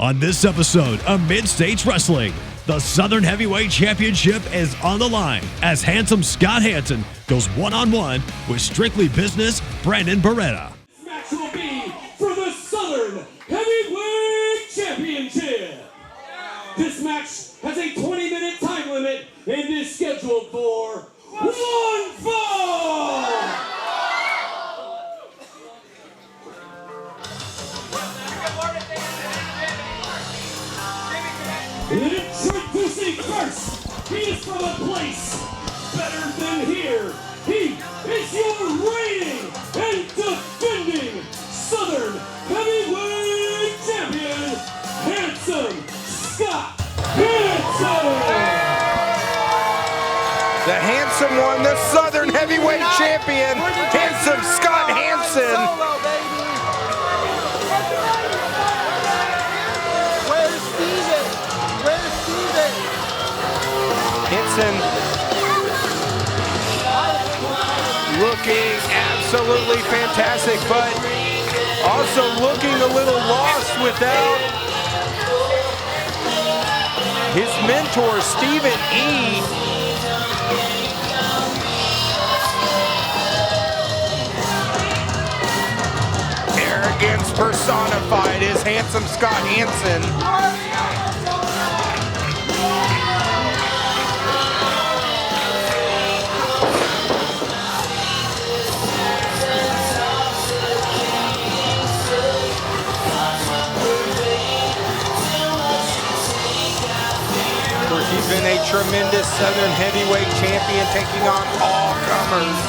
On this episode of Mid-States Wrestling, the Southern Heavyweight Championship is on the line as Handsome Scott Hansen goes one-on-one with Strictly Business Brandon Barretta. This match will be for the Southern Heavyweight Championship. This match has a 20-minute time limit and is scheduled for one fall. Introducing first, he is from a place better than here. He is your reigning and defending Southern Heavyweight Champion, Handsome Scott Hansen. The handsome one, the Southern Heavyweight Champion, Handsome Scott Hansen. Hansen looking absolutely fantastic, but also looking a little lost without his mentor, Stephen E. Arrogance personified is Handsome Scott Hansen. He's been a tremendous Southern Heavyweight Champion, taking on all comers.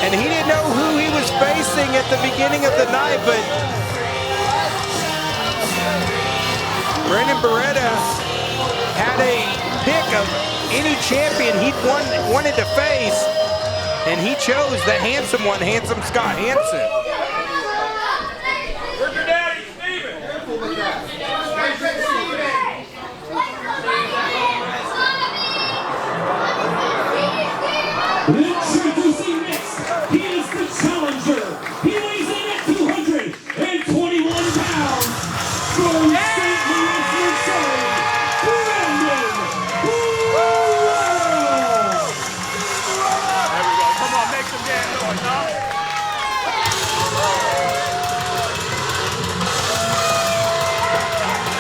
And he didn't know who he was facing at the beginning of the night, but Brandon Barretta had a pick of any champion he wanted to face, and he chose the handsome one, Handsome Scott Hansen. Where's your daddy, Steven? Introducing next, he is the challenger. He weighs in at 221 pounds. From St. Louis, Missouri, Brandon Barretta. There we go. Come on, make some damn noise, huh?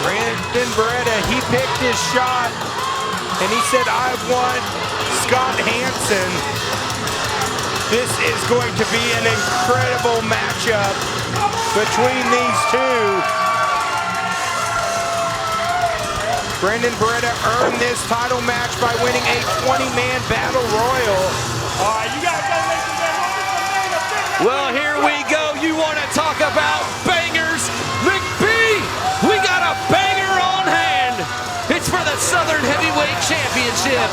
Brandon Barretta, he picked his shot, and he said, I want Scott Hansen. This is going to be an incredible matchup between these two. Brandon Barretta earned this title match by winning a 20-man battle royal. All right, you guys gotta make some damn noise. Well, here we go. You want to talk about bangers? McBee, we got a banger on hand. It's for the Southern Heavyweight Championship.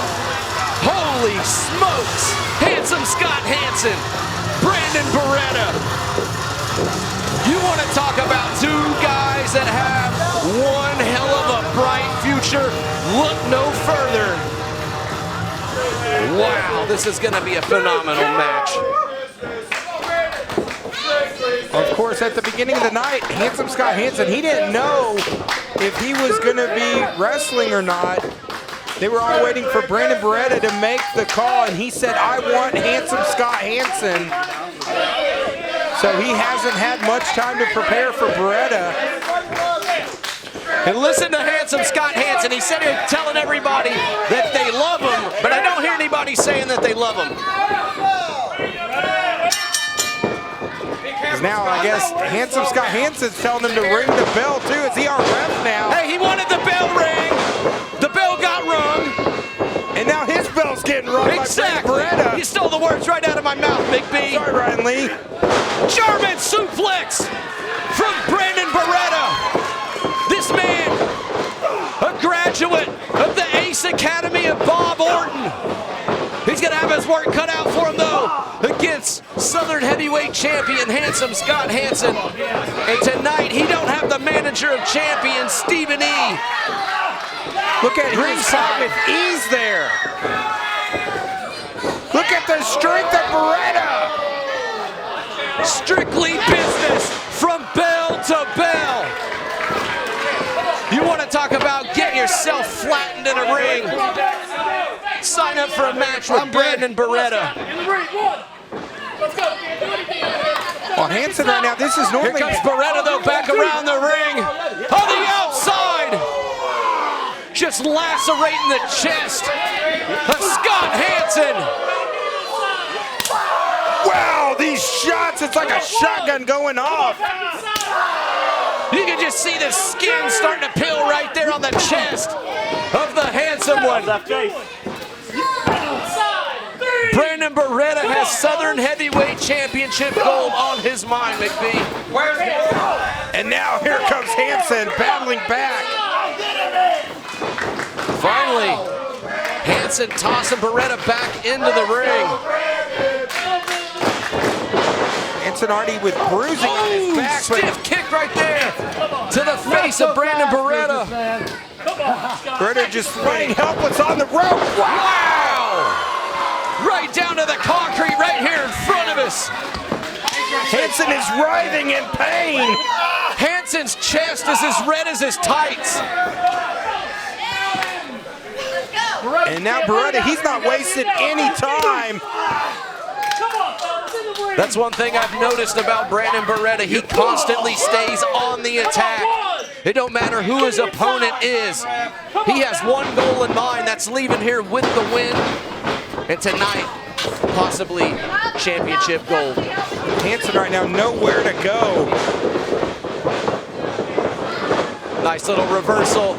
Holy smokes! Handsome Scott Hansen, Brandon Barretta. You want to talk about two guys that have one hell of a bright future? Look no further. Wow, this is going to be a phenomenal match. Of course, at the beginning of the night, Handsome Scott Hansen, he didn't know if he was going to be wrestling or not. They were all waiting for Brandon Barretta to make the call, and he said, I want Handsome Scott Hansen. So he hasn't had much time to prepare for Barretta. And listen to Handsome Scott Hansen. He said here telling everybody that they love him, but I don't hear anybody saying that they love him. Now, I guess Handsome Scott Hansen's telling him to ring the bell, too. Is he our ref now? Hey, he wanted the bell ring. The bell got rung. And now his bell's getting rung Exactly. by Brandon Barretta. You stole the words right out of my mouth, Big B. Sorry, Ryan Lee. German suplex from Brandon Barretta. This man, a graduate of the Ace Academy of Bob Orton. He's going to have his work cut out for him, though, against Southern Heavyweight Champion Handsome Scott Hansen. And tonight, he don't have the manager of champions, Stephen E. Look at ringside with ease there. Look at the strength of Barretta. Strictly business from bell to bell. You want to talk about getting yourself flattened in a ring? Sign up for a match with Brandon Barretta. Well, Hansen right now, this is normally... Here comes Barretta, though, back around the ring. On the outside. Just lacerating the chest of Scott Hansen. Wow, these shots, it's like a shotgun going off. You can just see the skin starting to peel right there on the chest of the handsome one. Brandon Barretta has Southern Heavyweight Championship gold on his mind, McBee. And now here comes Hansen battling back. Finally, Hansen tossing Barretta back into the ring. Hansen already with bruising on his back. Stiff kick right there to the face of Brandon Barretta. Barretta just laying helpless on the rope. Wow! Right down to the concrete right here in front of us. Hansen is writhing in pain. Hansen's chest is as red as his tights. And now Barretta, he's not wasting any time. That's one thing I've noticed about Brandon Barretta. He constantly stays on the attack. It don't matter who his opponent is. He has one goal in mind. That's leaving here with the win. And tonight, possibly championship gold. Hansen right now nowhere to go. Nice little reversal.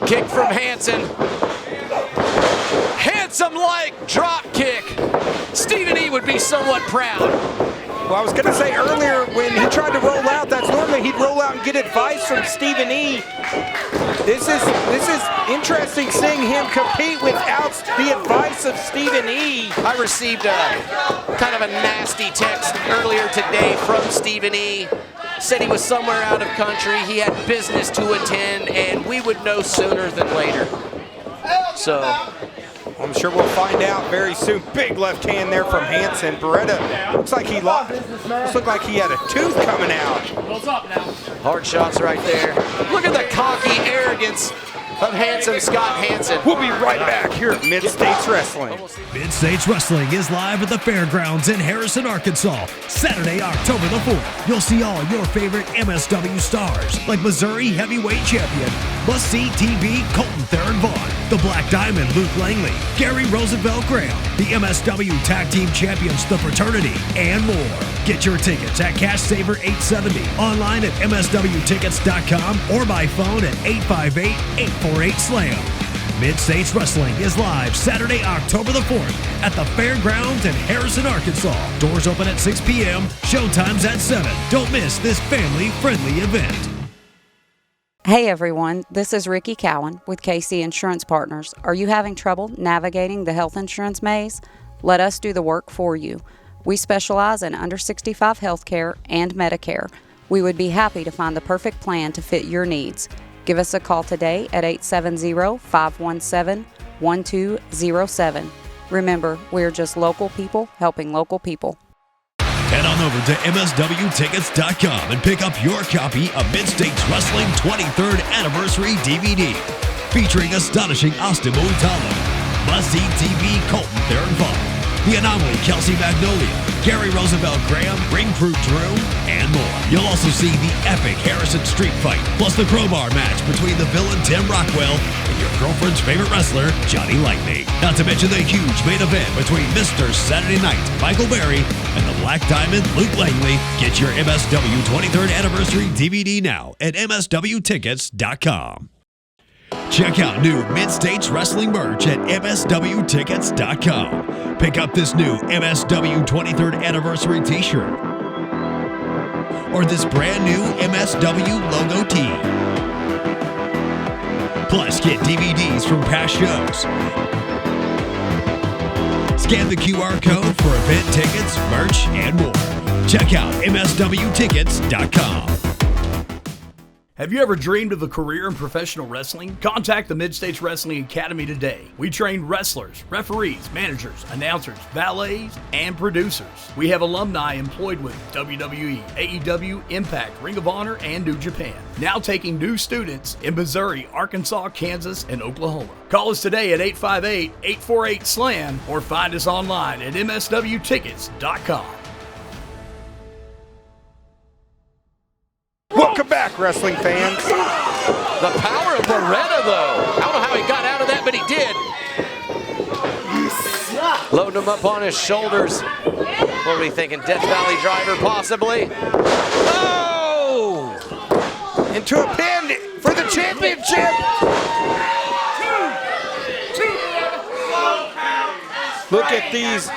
Kick from Hansen. Handsome-like drop kick. Stephen E. would be somewhat proud. Well, I was going to say earlier when he tried to roll out, that's normally he'd roll out and get advice from Stephen E. This is interesting seeing him compete without the advice of Stephen E. I received a kind of a nasty text earlier today from Stephen E. Said he was somewhere out of country, he had business to attend, and we would know sooner than later. So I'm sure we'll find out very soon. Big left hand there from Hansen. Barretta looks like he lost. This looked like he had a tooth coming out. hard shots right there. Look at the cocky arrogance of Handsome Scott Hansen. We'll be right back here at Mid-States Wrestling. Mid-States Wrestling is live at the Fairgrounds in Harrison, Arkansas. Saturday, October the 4th. You'll see all your favorite MSW stars like Missouri Heavyweight Champion, must-see TV Colton Theron Vaughn, the Black Diamond Luke Langley, Gary Roosevelt Graham, the MSW Tag Team Champions The Fraternity, and more. Get your tickets at Cash Saver 870, online at MSWtickets.com, or by phone at 858-848-SLAM. Mid-States Wrestling is live Saturday, October the 4th at the Fairgrounds in Harrison, Arkansas. Doors open at 6 p.m., showtime's at 7. Don't miss this family-friendly event. Hey everyone, this is Ricky Cowan with KC Insurance Partners. Are you having trouble navigating the health insurance maze? Let us do the work for you. We specialize in under 65 healthcare and Medicare. We would be happy to find the perfect plan to fit your needs. Give us a call today at 870-517-1207. Remember, we're just local people helping local people. Head on over to MSWtickets.com and pick up your copy of Mid-States Wrestling 23rd Anniversary DVD, featuring astonishing Austin Muitalo, must-see TV Colton Theron Vaughn, The Anomaly Kelsey Magnolia, Gary Roosevelt Graham, Ring Crew Drew, and more. You'll also see the epic Harrison Street Fight, plus the crowbar match between the villain Tim Rockwell and your girlfriend's favorite wrestler, Johnny Lightning. Not to mention the huge main event between Mr. Saturday Night, Michael Berry, and the Black Diamond, Luke Langley. Get your MSW 23rd Anniversary DVD now at MSWtickets.com. Check out new Mid-States Wrestling merch at MSWtickets.com. Pick up this new MSW 23rd Anniversary t-shirt or this brand new MSW logo tee. Plus, get DVDs from past shows. Scan the QR code for event tickets, merch, and more. Check out MSWtickets.com. Have you ever dreamed of a career in professional wrestling? Contact the Mid-States Wrestling Academy today. We train wrestlers, referees, managers, announcers, valets, and producers. We have alumni employed with WWE, AEW, Impact, Ring of Honor, and New Japan. Now taking new students in Missouri, Arkansas, Kansas, and Oklahoma. Call us today at 858-848-SLAM or find us online at MSWTickets.com. Welcome back, wrestling fans. The power of Barretta, though. I don't know how he got out of that, but he did. Loading him up on his shoulders. What are we thinking? Death Valley driver, possibly? Oh! Into a pin for the championship. Look at these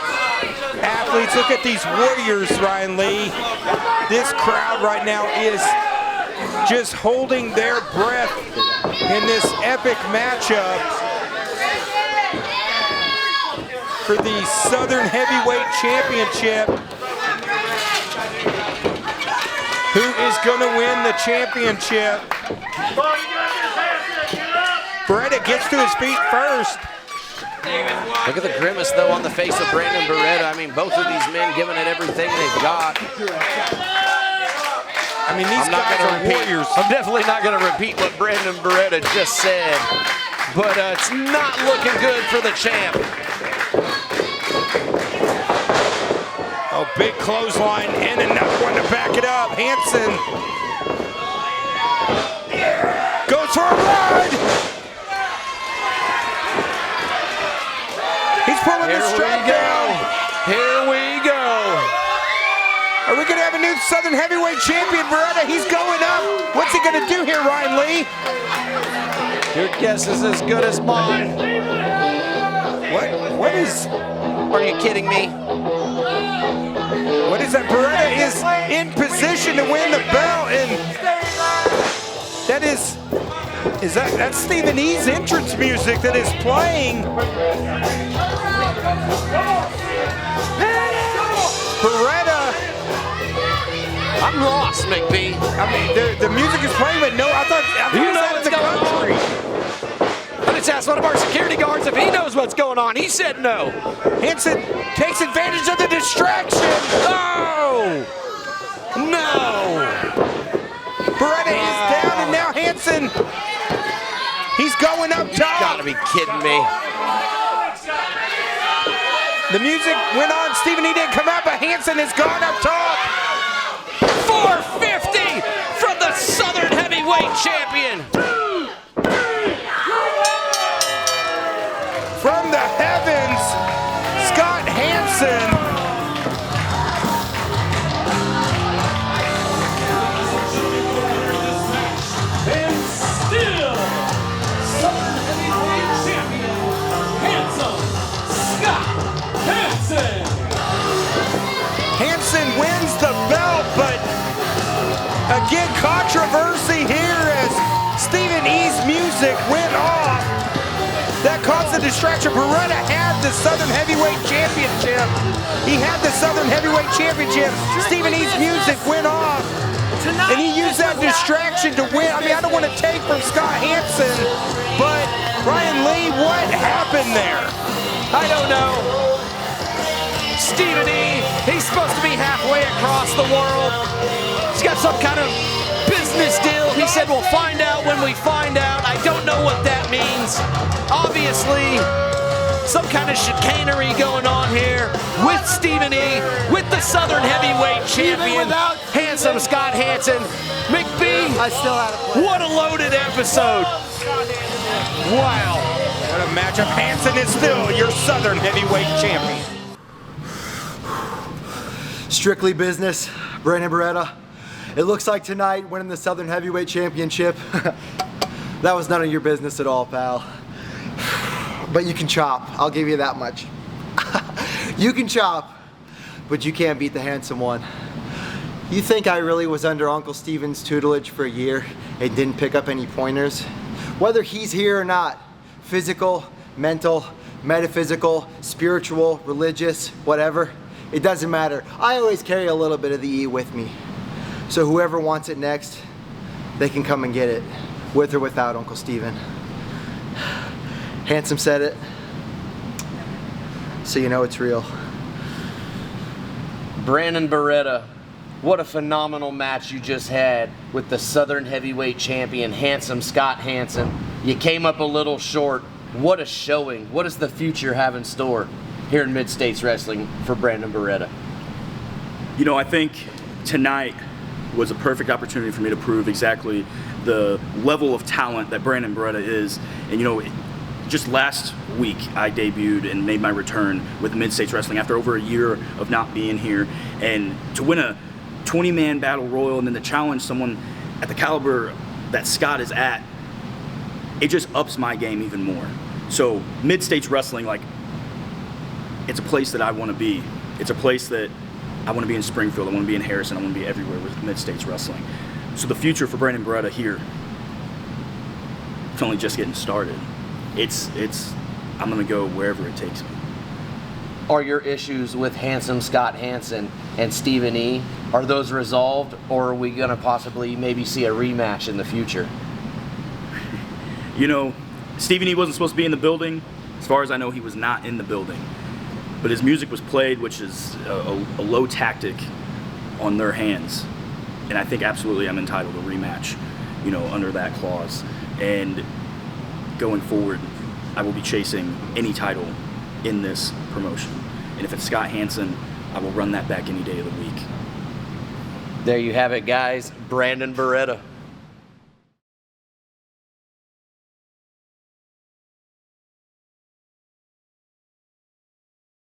athletes. Look at these warriors, Ryan Lee. This crowd right now is just holding their breath in this epic matchup for the Southern Heavyweight Championship. Who is going to win the championship? Barretta gets to his feet first. Look at the grimace, though, on the face of Brandon Barretta. I mean, both of these men giving it everything they've got. I mean, these guys are warriors. I'm definitely not going to repeat what Brandon Barretta just said, but it's not looking good for the champ. Oh, big clothesline and another one to back it up. Hansen goes for a ride. He's pulling the strap down. Here we go. Are we going to have a new Southern Heavyweight Champion, Barretta? He's going up. What's he going to do here, Ryan Lee? Your guess is as good as mine. What is... Are you kidding me? What is that? Barretta is in position to win the belt, and that is that's Stephen E's entrance music that is playing. Barretta. I'm lost, McBee. I mean, the music is playing, but no, I thought You know that what's in the going country. I just asked one of our security guards if he knows what's going on. He said no. Hansen takes advantage of the distraction. Oh! No! Barretta is down, and now Hansen, he's going up top. You gotta be kidding me. The music went on. Stephen E didn't come out, but Hansen has gone up top. 450 from the Southern Heavyweight Champion. From the heavens, Scott Hansen. And still, Southern Heavyweight Champion, Handsome Scott Hansen. Hansen wins the belt, but again, controversy here as Stephen E's music went off. That caused the distraction. Barretta had the Southern Heavyweight Championship. He had the Southern Heavyweight Championship. Stephen E's music went off, and he used that distraction to win. I mean, I don't want to take from Scott Hansen, but Ryan Lee, what happened there? I don't know. Stephen E, he's supposed to be halfway across the world. He's got some kind of business deal. He said we'll find out when we find out. I don't know what that means. Obviously, some kind of chicanery going on here with Stephen E, with the Southern Heavyweight Champion, Handsome Scott Hansen. McBee, what a loaded episode. Wow. What a matchup. Hansen is still your Southern Heavyweight Champion. Strictly business, Brandon Barretta. It looks like tonight winning the Southern Heavyweight Championship, that was none of your business at all, pal. But you can chop, I'll give you that much. You can chop, but you can't beat the handsome one. You think I really was under Uncle Steven's tutelage for a year and didn't pick up any pointers? Whether he's here or not, physical, mental, metaphysical, spiritual, religious, whatever, it doesn't matter. I always carry a little bit of the E with me. So whoever wants it next, they can come and get it, with or without Uncle Steven. Handsome said it, so you know it's real. Brandon Barretta, what a phenomenal match you just had with the Southern Heavyweight Champion, Handsome Scott Hansen. You came up a little short. What a showing. What does the future have in store here in Mid-States Wrestling for Brandon Barretta? You know, I think tonight was a perfect opportunity for me to prove exactly the level of talent that Brandon Barretta is. And you know, just last week I debuted and made my return with Mid-States Wrestling after over a year of not being here. And to win a 20-man battle royal and then to challenge someone at the caliber that Scott is at, it just ups my game even more. So Mid-States Wrestling, like, it's a place that I want to be. It's a place that I want to be in Springfield, I want to be in Harrison, I want to be everywhere with Mid-States Wrestling. So the future for Brandon Barretta here, it's only just getting started. I'm going to go wherever it takes me. Are your issues with Handsome Scott Hansen and Stephen E., are those resolved, or are we going to possibly maybe see a rematch in the future? You know, Stephen E. wasn't supposed to be in the building. As far as I know, he was not in the building. But his music was played, which is a low tactic on their hands. And I think absolutely I'm entitled to a rematch, you know, under that clause. And going forward, I will be chasing any title in this promotion. And if it's Scott Hansen, I will run that back any day of the week. There you have it, guys. Brandon Barretta.